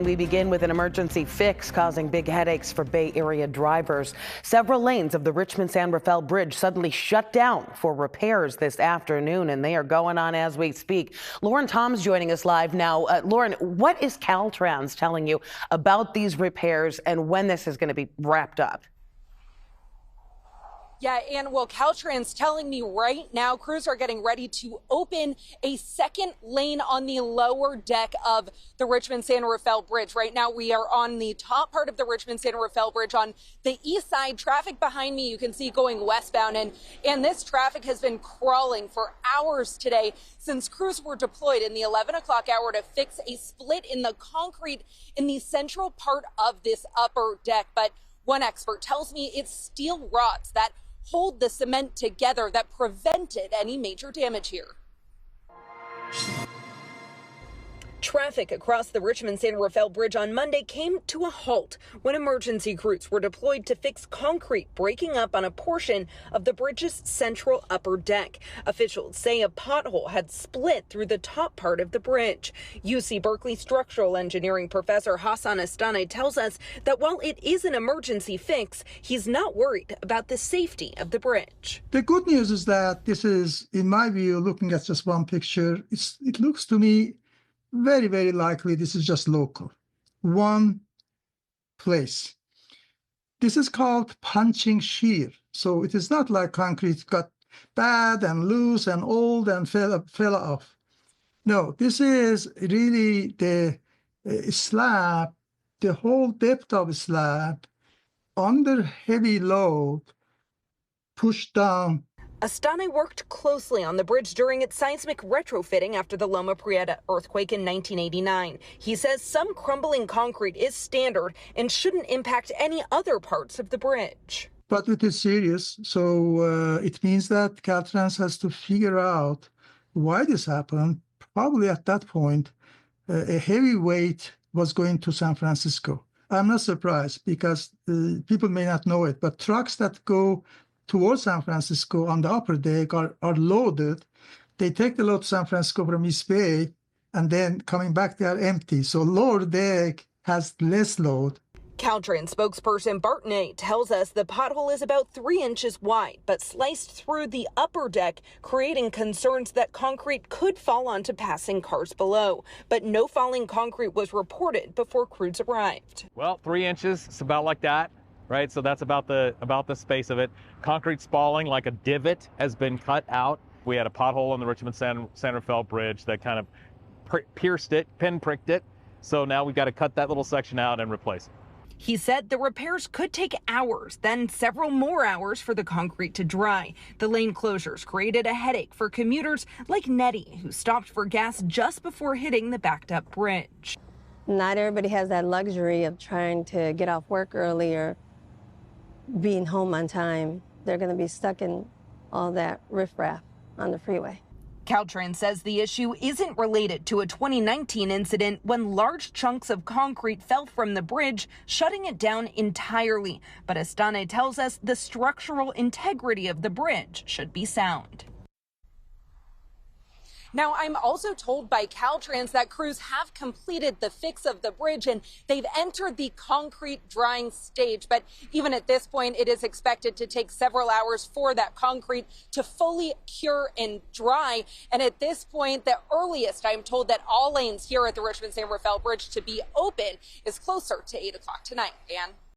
We begin with an emergency fix causing big headaches for Bay Area drivers. Several lanes of the Richmond-San Rafael Bridge suddenly shut down for repairs this afternoon, and they are going on as we speak. Lauren Tom's joining us live now. Lauren, what is Caltrans telling you about these repairs and when this is going to be wrapped up? Yeah, and well, Caltrans telling me right now crews are getting ready to open a second lane on the lower deck of the Richmond-San Rafael Bridge. Right now, we are on the top part of the Richmond-San Rafael Bridge on the east side. Traffic behind me, you can see going westbound, and this traffic has been crawling for hours today since crews were deployed in the 11 o'clock hour to fix a split in the concrete in the central part of this upper deck. But one expert tells me it's steel rods that hold the cement together that prevented any major damage here. Traffic across the Richmond-San Rafael Bridge on Monday came to a halt when emergency crews were deployed to fix concrete breaking up on a portion of the bridge's central upper deck. Officials say a pothole had split through the top part of the bridge. UC Berkeley structural engineering professor Hassan Astane tells us that while it is an emergency fix, he's not worried about the safety of the bridge. The good news is that this is, in my view, looking at just one picture, it looks to me very, very likely this is just local, one place. This is called punching shear. So it is not like concrete got bad and loose and old and fell off. No, this is really the slab, the whole depth of the slab under heavy load pushed down. Astane worked closely on the bridge during its seismic retrofitting after the Loma Prieta earthquake in 1989. He says some crumbling concrete is standard and shouldn't impact any other parts of the bridge. But it is serious, so it means that Caltrans has to figure out why this happened. Probably at that point, a heavy weight was going to San Francisco. I'm not surprised because people may not know it, but trucks that go towards San Francisco on the upper deck are loaded. They take the load to San Francisco from East Bay, and then coming back, they are empty. So lower deck has less load. Caltrans spokesperson Bartnett tells us the pothole is about 3 inches wide, but sliced through the upper deck, creating concerns that concrete could fall onto passing cars below. But no falling concrete was reported before crews arrived. Well, 3 inches, it's about like that. Right, so that's about the space of it. Concrete spalling, like a divot, has been cut out. We had a pothole on the Richmond-San Rafael Bridge that kind of pierced it, pinpricked it. So now we've got to cut that little section out and replace it. He said the repairs could take hours, then several more hours for the concrete to dry. The lane closures created a headache for commuters like Nettie, who stopped for gas just before hitting the backed up bridge. Not everybody has that luxury of trying to get off work earlier, being home on time. They're going to be stuck in all that riffraff on the freeway. Caltrans says the issue isn't related to a 2019 incident when large chunks of concrete fell from the bridge, shutting it down entirely. But Astane tells us the structural integrity of the bridge should be sound. Now, I'm also told by Caltrans that crews have completed the fix of the bridge and they've entered the concrete drying stage. But even at this point, it is expected to take several hours for that concrete to fully cure and dry. And at this point, the earliest I'm told that all lanes here at the Richmond-San Rafael Bridge to be open is closer to 8 o'clock tonight. Ann?